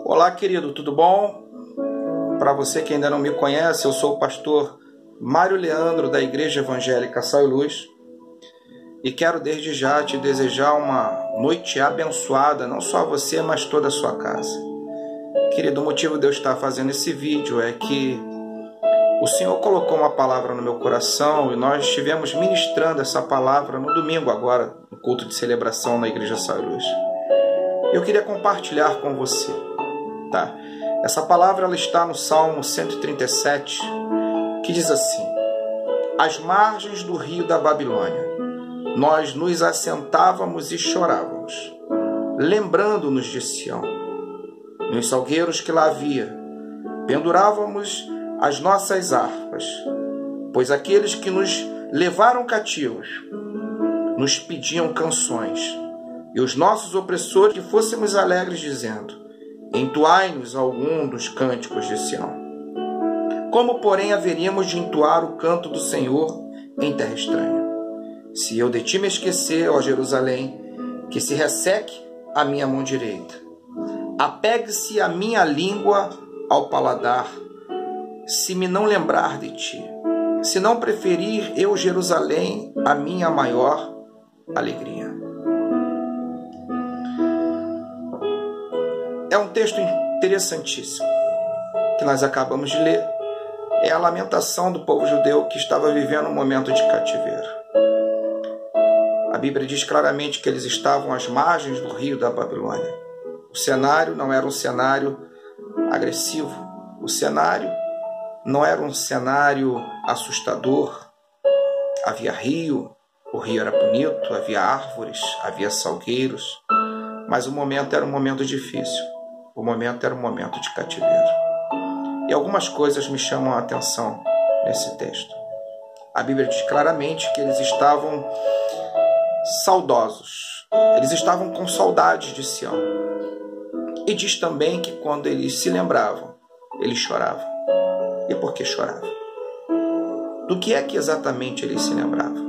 Olá, querido, tudo bom? Para você que ainda não me conhece, eu sou o pastor Mário Leandro, da Igreja Evangélica Sal e Luz, e quero desde já te desejar uma noite abençoada, não só a você, mas toda a sua casa. Querido, o motivo de eu estar fazendo esse vídeo é que o Senhor colocou uma palavra no meu coração e nós estivemos ministrando essa palavra no domingo agora, no culto de celebração na Igreja Sal e Luz. Eu queria compartilhar com você, tá? Essa palavra ela está no Salmo 137, que diz assim: às margens do rio da Babilônia, nós nos assentávamos e chorávamos, lembrando-nos de Sião. Nos salgueiros que lá havia, pendurávamos as nossas harpas, pois aqueles que nos levaram cativos nos pediam canções, e os nossos opressores que fôssemos alegres, dizendo: entoai-nos algum dos cânticos de Sião. Como, porém, haveríamos de entoar o canto do Senhor em terra estranha? Se eu de ti me esquecer, ó Jerusalém, que se resseque a minha mão direita. Apegue-se a minha língua ao paladar, se me não lembrar de ti. Se não preferir eu, Jerusalém, a minha maior alegria. É um texto interessantíssimo que nós acabamos de ler. É a lamentação do povo judeu que estava vivendo um momento de cativeiro. A Bíblia diz claramente que eles estavam às margens do rio da Babilônia. O cenário não era um cenário agressivo. O cenário não era um cenário assustador. Havia rio, o rio era bonito, havia árvores, havia salgueiros. Mas o momento era um momento difícil. O momento era um momento de cativeiro. E algumas coisas me chamam a atenção nesse texto. A Bíblia diz claramente que eles estavam saudosos. Eles estavam com saudades de Sião. E diz também que quando eles se lembravam, eles choravam. E por que choravam? Do que é que exatamente eles se lembravam?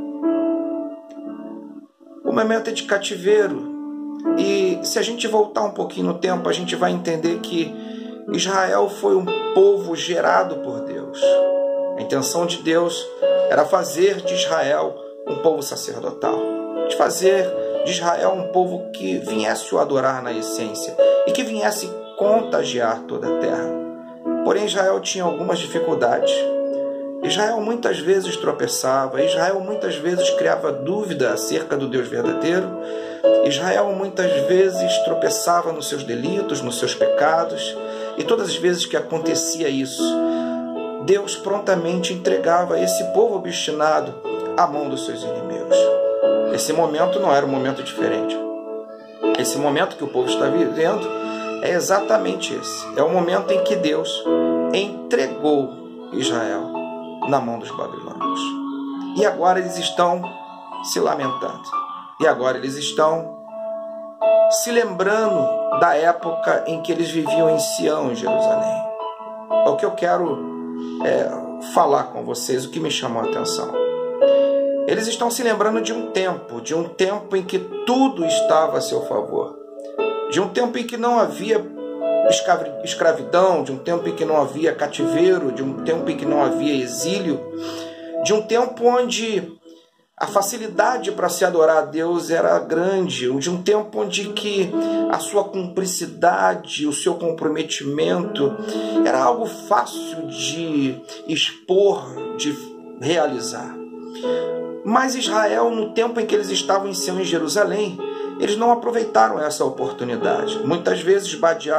O momento é de cativeiro. E se a gente voltar um pouquinho no tempo, a gente vai entender que Israel foi um povo gerado por Deus. A intenção de Deus era fazer de Israel um povo sacerdotal, de fazer de Israel um povo que viesse o adorar na essência e que viesse contagiar toda a terra. Porém, Israel tinha algumas dificuldades. Israel muitas vezes tropeçava, Israel muitas vezes criava dúvida acerca do Deus verdadeiro, Israel muitas vezes tropeçava nos seus delitos, nos seus pecados, e todas as vezes que acontecia isso, Deus prontamente entregava esse povo obstinado à mão dos seus inimigos. Esse momento não era um momento diferente. Esse momento que o povo está vivendo é exatamente esse. É o momento em que Deus entregou Israel na mão dos babilônicos. E agora eles estão se lamentando. E agora eles estão se lembrando da época em que eles viviam em Sião, em Jerusalém. É o que eu quero falar com vocês, o que me chamou a atenção. Eles estão se lembrando de um tempo em que tudo estava a seu favor. De um tempo em que não havia escravidão, de um tempo em que não havia cativeiro, de um tempo em que não havia exílio, de um tempo onde a facilidade para se adorar a Deus era grande, de um tempo onde que a sua cumplicidade, o seu comprometimento era algo fácil de expor, de realizar. Mas Israel, no tempo em que eles estavam em Sião, em Jerusalém, eles não aproveitaram essa oportunidade. Muitas vezes,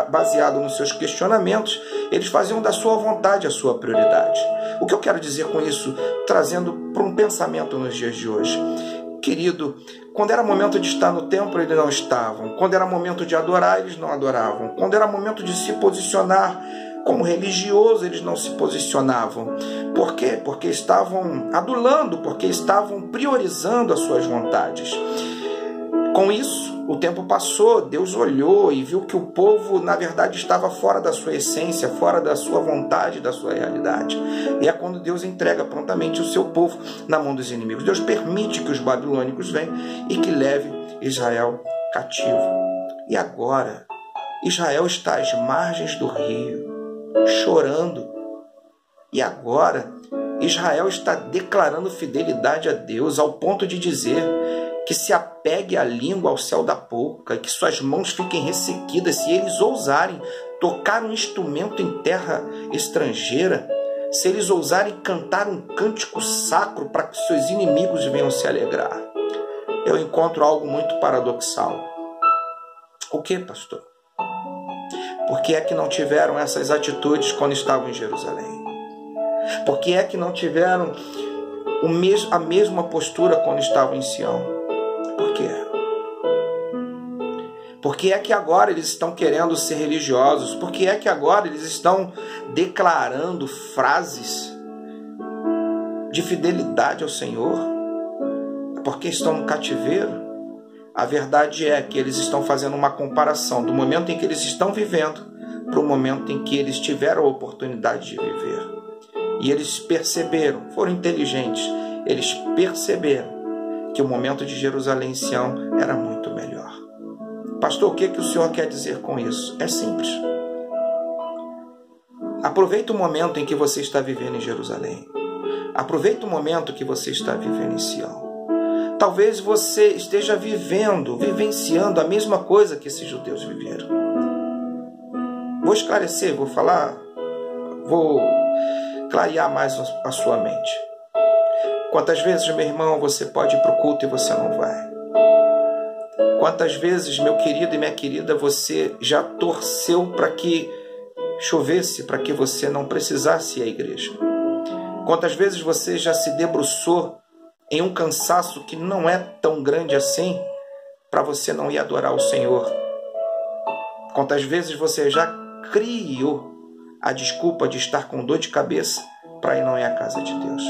baseado nos seus questionamentos, eles faziam da sua vontade a sua prioridade. O que eu quero dizer com isso, trazendo para um pensamento nos dias de hoje? Querido, quando era momento de estar no templo, eles não estavam. Quando era momento de adorar, eles não adoravam. Quando era momento de se posicionar como religioso, eles não se posicionavam. Por quê? Porque estavam adulando, porque estavam priorizando as suas vontades. Com isso, o tempo passou, Deus olhou e viu que o povo, na verdade, estava fora da sua essência, fora da sua vontade, da sua realidade. E é quando Deus entrega prontamente o seu povo na mão dos inimigos. Deus permite que os babilônicos venham e que levem Israel cativo. E agora, Israel está às margens do rio, chorando. E agora, Israel está declarando fidelidade a Deus, ao ponto de dizer que se apegue a língua ao céu da boca, que suas mãos fiquem ressequidas se eles ousarem tocar um instrumento em terra estrangeira, se eles ousarem cantar um cântico sacro para que seus inimigos venham se alegrar. Eu encontro algo muito paradoxal. O que, pastor? Por que é que não tiveram essas atitudes quando estavam em Jerusalém? Por que é que não tiveram a mesma postura quando estavam em Sião? Por quê? Por que é que agora eles estão querendo ser religiosos? Por que é que agora eles estão declarando frases de fidelidade ao Senhor? Porque estão no cativeiro? A verdade é que eles estão fazendo uma comparação do momento em que eles estão vivendo para o momento em que eles tiveram a oportunidade de viver. E eles perceberam, foram inteligentes, eles perceberam que o momento de Jerusalém e Sião era muito melhor. Pastor, o que o Senhor quer dizer com isso? É simples. Aproveita o momento em que você está vivendo em Jerusalém. Aproveita o momento que você está vivendo em Sião. Talvez você esteja vivenciando a mesma coisa que esses judeus viveram. Vou esclarecer, vou clarear mais a sua mente. Quantas vezes, meu irmão, você pode ir para o culto e você não vai? Quantas vezes, meu querido e minha querida, você já torceu para que chovesse, para que você não precisasse ir à igreja? Quantas vezes você já se debruçou em um cansaço que não é tão grande assim para você não ir adorar o Senhor? Quantas vezes você já criou a desculpa de estar com dor de cabeça para ir não ir à casa de Deus?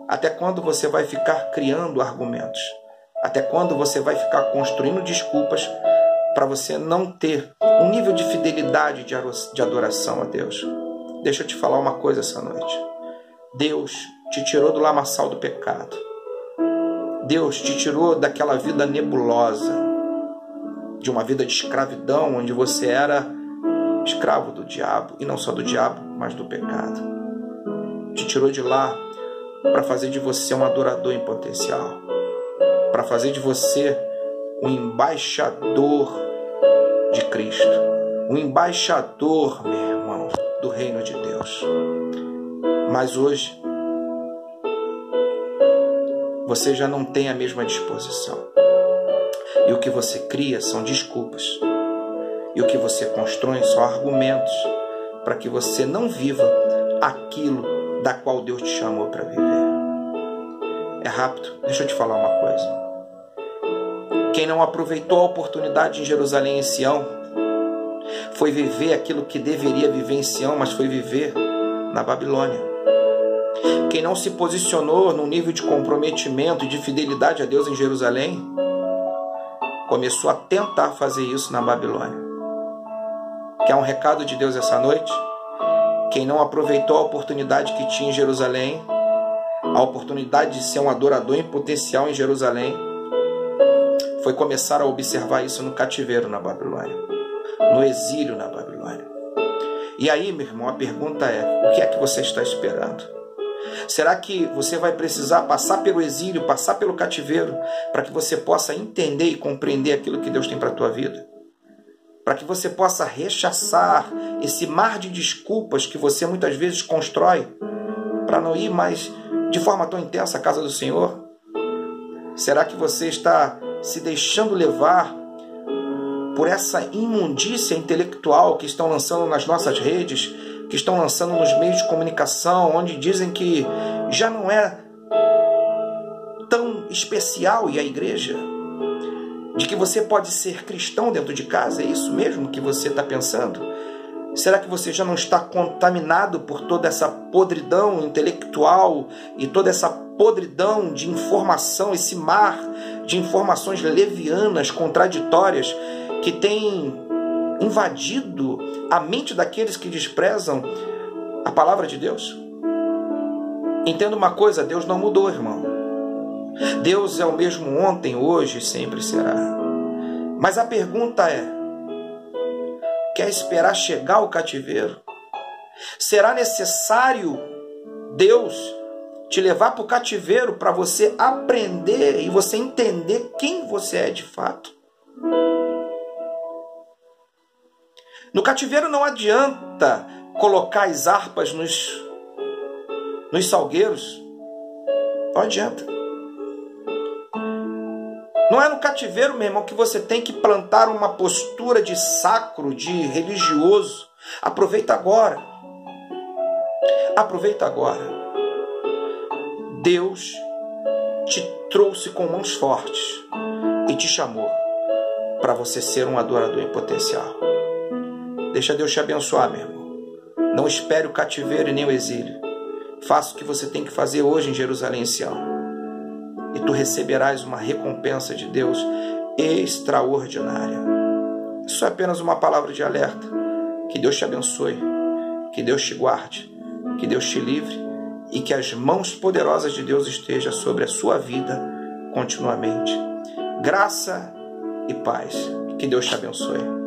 Até quando você vai ficar criando argumentos? Até quando você vai ficar construindo desculpas para você não ter um nível de fidelidade, de adoração a Deus? Deixa eu te falar uma coisa essa noite. Deus te tirou do lamaçal do pecado. Deus te tirou daquela vida nebulosa, de uma vida de escravidão, onde você era escravo do diabo, e não só do diabo, mas do pecado. Te tirou de lá para fazer de você um adorador em potencial, para fazer de você um embaixador de Cristo, um embaixador, meu irmão, do reino de Deus. Mas hoje você já não tem a mesma disposição. E o que você cria são desculpas. E o que você constrói são argumentos para que você não viva aquilo da qual Deus te chamou para viver. É rápido, deixa eu te falar uma coisa. Quem não aproveitou a oportunidade em Jerusalém e em Sião foi viver aquilo que deveria viver em Sião, mas foi viver na Babilônia. Quem não se posicionou num nível de comprometimento e de fidelidade a Deus em Jerusalém, começou a tentar fazer isso na Babilônia. Quer um recado de Deus essa noite? Quem não aproveitou a oportunidade que tinha em Jerusalém, a oportunidade de ser um adorador em potencial em Jerusalém, foi começar a observar isso no cativeiro na Babilônia, no exílio na Babilônia. E aí, meu irmão, a pergunta é: o que é que você está esperando? Será que você vai precisar passar pelo exílio, passar pelo cativeiro, para que você possa entender e compreender aquilo que Deus tem para a tua vida? Para que você possa rechaçar esse mar de desculpas que você muitas vezes constrói para não ir mais de forma tão intensa à casa do Senhor? Será que você está se deixando levar por essa imundícia intelectual que estão lançando nas nossas redes, que estão lançando nos meios de comunicação, onde dizem que já não é tão especial ir à igreja, de que você pode ser cristão dentro de casa? É isso mesmo que você está pensando? Será que você já não está contaminado por toda essa podridão intelectual e toda essa podridão de informação, esse mar de informações levianas, contraditórias, que tem invadido a mente daqueles que desprezam a palavra de Deus? Entenda uma coisa: Deus não mudou, irmão. Deus é o mesmo ontem, hoje e sempre será. Mas a pergunta é: Quer esperar chegar o cativeiro? Será necessário Deus te levar para o cativeiro para você aprender e você entender quem você é de fato? No cativeiro não adianta colocar as harpas nos salgueiros. Não adianta. Não é no cativeiro, meu irmão, que você tem que plantar uma postura de sacro, de religioso. Aproveita agora. Aproveita agora. Deus te trouxe com mãos fortes e te chamou para você ser um adorador em potencial. Deixa Deus te abençoar, meu irmão. Não espere o cativeiro e nem o exílio. Faça o que você tem que fazer hoje em Jerusalém, Sião. E tu receberás uma recompensa de Deus extraordinária. Isso é apenas uma palavra de alerta. Que Deus te abençoe, que Deus te guarde, que Deus te livre e que as mãos poderosas de Deus estejam sobre a sua vida continuamente. Graça e paz. Que Deus te abençoe.